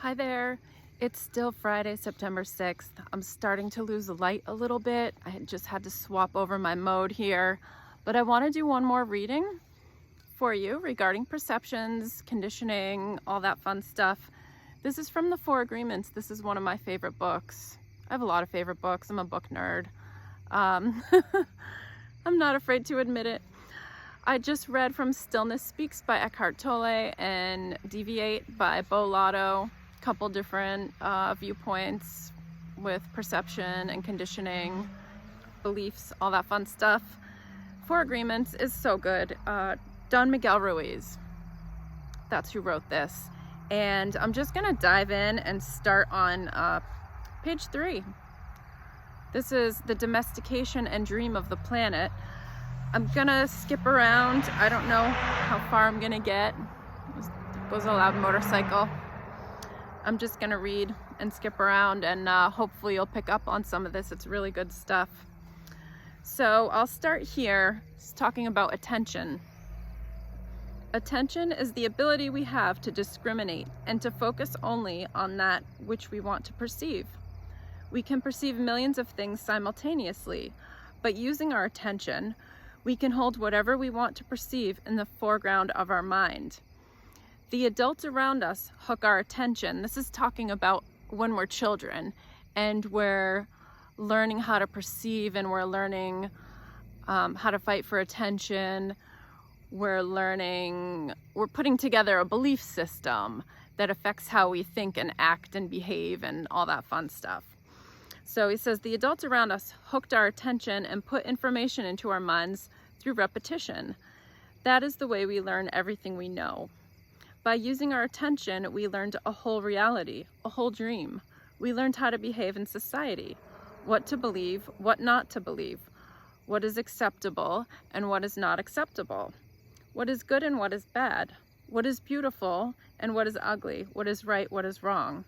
Hi there. It's still Friday, September 6th. I'm starting to lose the light a little bit. I just had to swap over my mode here, but I want to do one more reading for you regarding perceptions, conditioning, all that fun stuff. This is from the Four Agreements. This is one of my favorite books. I have a lot of favorite books. I'm a book nerd. I'm not afraid to admit it. I just read from Stillness Speaks by Eckhart Tolle and Deviate by Bo Lotto. Couple different viewpoints with perception and conditioning, beliefs, all that fun stuff. Four Agreements is so good. Don Miguel Ruiz, that's who wrote this. And I'm just gonna dive in and start on page 3. This is the domestication and dream of the planet. I'm gonna skip around. I don't know how far I'm gonna get. There goes a loud motorcycle. I'm just gonna read and skip around, and hopefully you'll pick up on some of this. It's really good stuff. So I'll start here talking about attention. Attention is the ability we have to discriminate and to focus only on that which we want to perceive. We can perceive millions of things simultaneously, but using our attention, we can hold whatever we want to perceive in the foreground of our mind. The adults around us hook our attention. This is talking about when we're children and we're learning how to perceive, and we're learning how to fight for attention. We're putting together a belief system that affects how we think and act and behave and all that fun stuff. So he says the adults around us hooked our attention and put information into our minds through repetition. That is the way we learn everything we know. By using our attention, we learned a whole reality, a whole dream. We learned how to behave in society, what to believe, what not to believe, what is acceptable and what is not acceptable, what is good and what is bad, what is beautiful and what is ugly, what is right, what is wrong.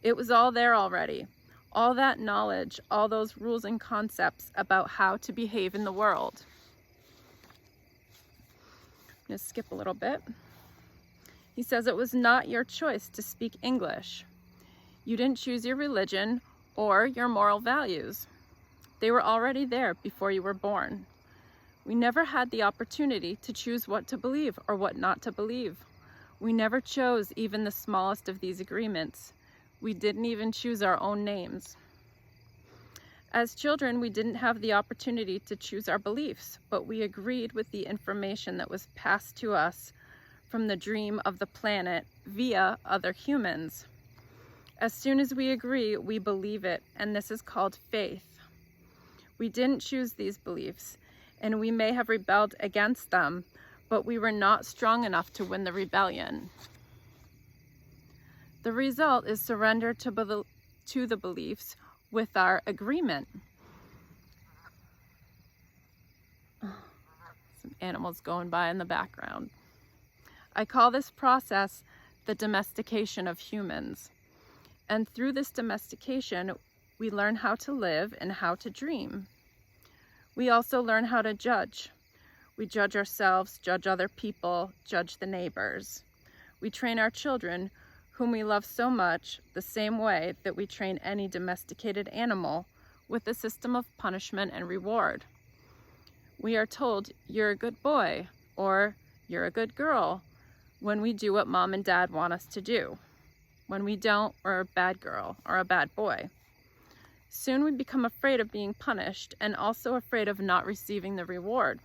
It was all there already. All that knowledge, all those rules and concepts about how to behave in the world. I'm going to skip a little bit. He says it was not your choice to speak English. You didn't choose your religion or your moral values. They were already there before you were born. We never had the opportunity to choose what to believe or what not to believe. We never chose even the smallest of these agreements. We didn't even choose our own names. As children, we didn't have the opportunity to choose our beliefs, but we agreed with the information that was passed to us from the dream of the planet via other humans. As soon as we agree, we believe it, and this is called faith. We didn't choose these beliefs, and we may have rebelled against them, but we were not strong enough to win the rebellion. The result is surrender to the beliefs with our agreement. Some animals going by in the background. I call this process the domestication of humans. And through this domestication, we learn how to live and how to dream. We also learn how to judge. We judge ourselves, judge other people, judge the neighbors. We train our children, whom we love so much, the same way that we train any domesticated animal, with a system of punishment and reward. We are told, you're a good boy, or you're a good girl, when we do what mom and dad want us to do. When we don't, we're a bad girl or a bad boy. Soon we become afraid of being punished and also afraid of not receiving the reward.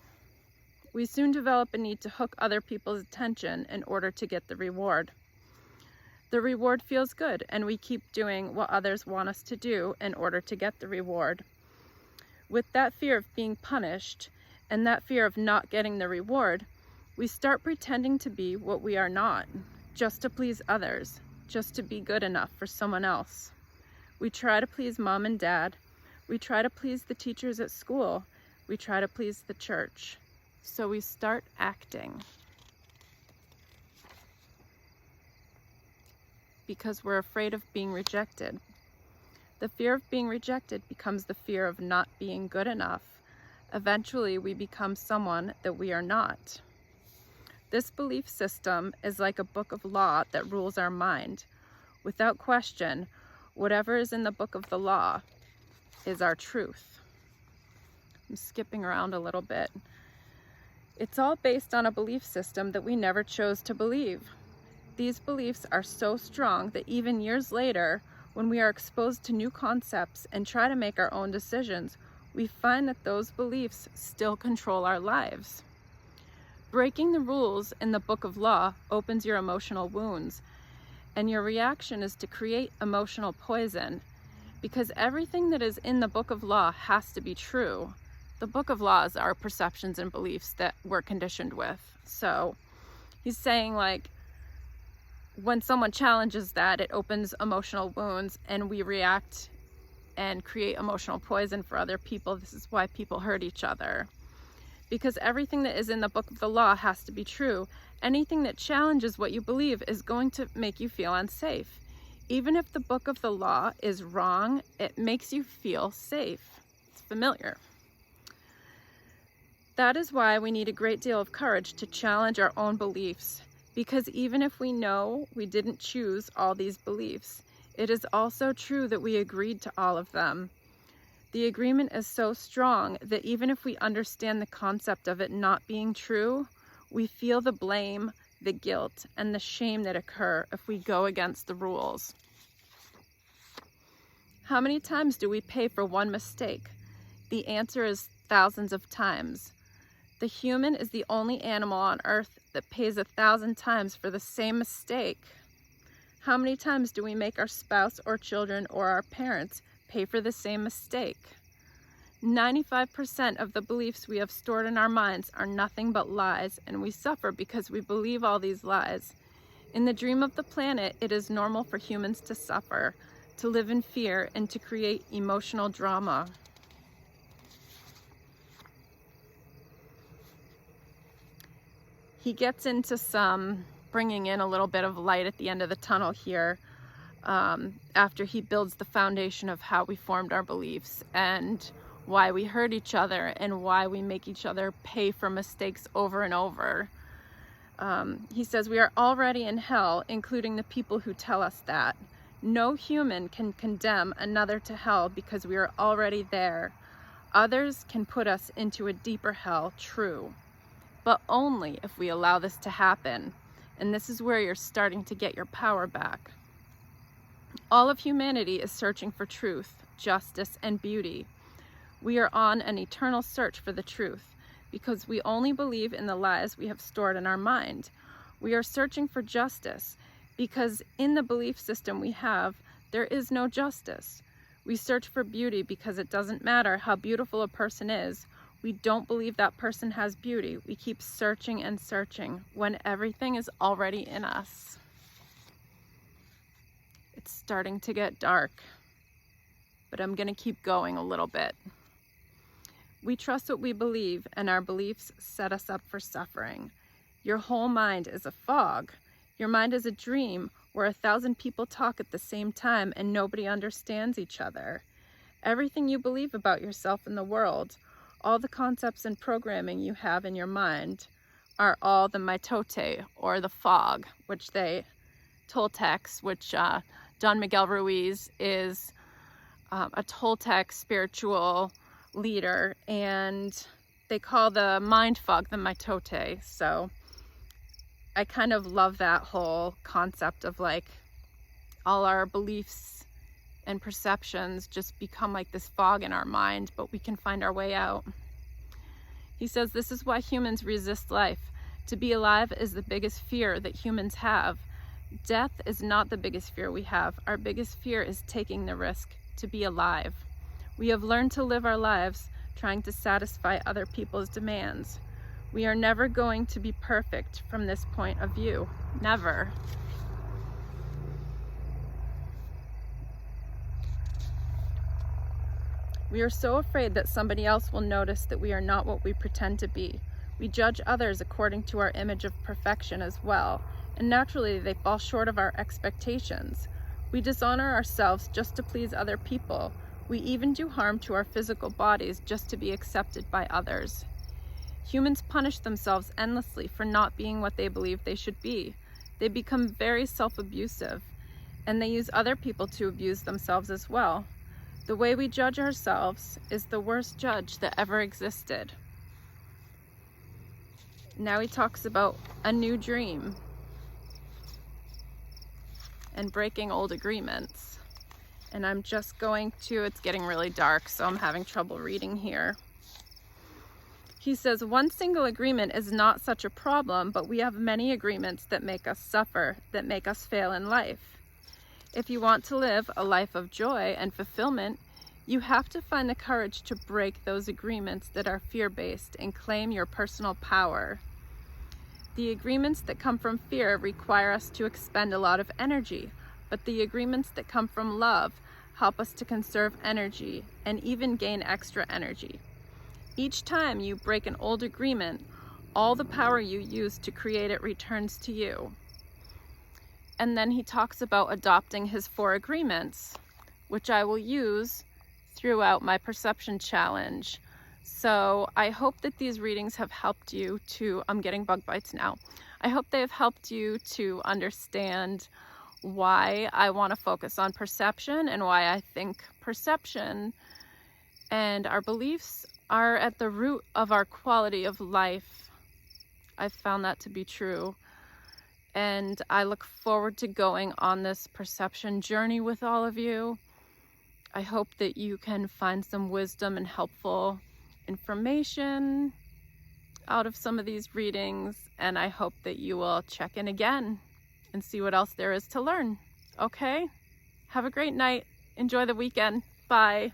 We soon develop a need to hook other people's attention in order to get the reward. The reward feels good, and we keep doing what others want us to do in order to get the reward. With that fear of being punished and that fear of not getting the reward, we start pretending to be what we are not, just to please others, just to be good enough for someone else. We try to please mom and dad. We try to please the teachers at school. We try to please the church. So we start acting. Because we're afraid of being rejected. The fear of being rejected becomes the fear of not being good enough. Eventually, we become someone that we are not. This belief system is like a book of law that rules our mind. Without question, whatever is in the book of the law is our truth. I'm skipping around a little bit. It's all based on a belief system that we never chose to believe. These beliefs are so strong that even years later, when we are exposed to new concepts and try to make our own decisions, we find that those beliefs still control our lives. Breaking the rules in the book of law opens your emotional wounds, and your reaction is to create emotional poison, because everything that is in the book of law has to be true. The book of law is our perceptions and beliefs that we're conditioned with. So he's saying, like, when someone challenges that, it opens emotional wounds and we react and create emotional poison for other people. This is why people hurt each other. Because everything that is in the book of the law has to be true. Anything that challenges what you believe is going to make you feel unsafe. Even if the book of the law is wrong, it makes you feel safe. It's familiar. That is why we need a great deal of courage to challenge our own beliefs. Because even if we know we didn't choose all these beliefs, it is also true that we agreed to all of them. The agreement is so strong that even if we understand the concept of it not being true, we feel the blame, the guilt, and the shame that occur if we go against the rules. How many times do we pay for one mistake? The answer is thousands of times. The human is the only animal on earth that pays 1,000 times for the same mistake. How many times do we make our spouse or children or our parents pay for the same mistake? 95% of the beliefs we have stored in our minds are nothing but lies, and we suffer because we believe all these lies. In the dream of the planet, it is normal for humans to suffer, to live in fear, and to create emotional drama. He gets into some bringing in a little bit of light at the end of the tunnel here, after he builds the foundation of how we formed our beliefs and why we hurt each other and why we make each other pay for mistakes over and over. He says, we are already in hell, including the people who tell us that. No human can condemn another to hell because we are already there. Others can put us into a deeper hell, true, but only if we allow this to happen. And this is where you're starting to get your power back. All of humanity is searching for truth, justice, and beauty. We are on an eternal search for the truth because we only believe in the lies we have stored in our mind. We are searching for justice because in the belief system we have, there is no justice. We search for beauty because it doesn't matter how beautiful a person is. We don't believe that person has beauty. We keep searching and searching when everything is already in us. It's starting to get dark, but I'm going to keep going a little bit. We trust what we believe, and our beliefs set us up for suffering. Your whole mind is a fog. Your mind is a dream where 1,000 people talk at the same time and nobody understands each other. Everything you believe about yourself and the world, all the concepts and programming you have in your mind, are all the mitote, or the fog, which Toltecs, which Don Miguel Ruiz is a Toltec spiritual leader, and they call the mind fog the mitote. So I kind of love that whole concept of like all our beliefs and perceptions just become like this fog in our mind, but we can find our way out. He says this is why humans resist life. To be alive is the biggest fear that humans have. Death is not the biggest fear we have. Our biggest fear is taking the risk to be alive. We have learned to live our lives trying to satisfy other people's demands. We are never going to be perfect from this point of view. Never. We are so afraid that somebody else will notice that we are not what we pretend to be. We judge others according to our image of perfection as well, and naturally they fall short of our expectations. We dishonor ourselves just to please other people. We even do harm to our physical bodies just to be accepted by others. Humans punish themselves endlessly for not being what they believe they should be. They become very self-abusive, and they use other people to abuse themselves as well. The way we judge ourselves is the worst judge that ever existed. Now he talks about a new dream and breaking old agreements. And I'm just going to, it's getting really dark, so I'm having trouble reading here. He says, one single agreement is not such a problem, but we have many agreements that make us suffer, that make us fail in life. If you want to live a life of joy and fulfillment, you have to find the courage to break those agreements that are fear-based and claim your personal power. The agreements that come from fear require us to expend a lot of energy, but the agreements that come from love help us to conserve energy and even gain extra energy. Each time you break an old agreement, all the power you use to create it returns to you. And then he talks about adopting his 4 agreements, which I will use throughout my perception challenge. So I hope that these readings have helped you to, I'm getting bug bites now. I hope they have helped you to understand why I want to focus on perception and why I think perception and our beliefs are at the root of our quality of life. I've found that to be true. And I look forward to going on this perception journey with all of you. I hope that you can find some wisdom and helpful information out of some of these readings, and I hope that you will check in again and see what else there is to learn. Okay? Have a great night. Enjoy the weekend. Bye.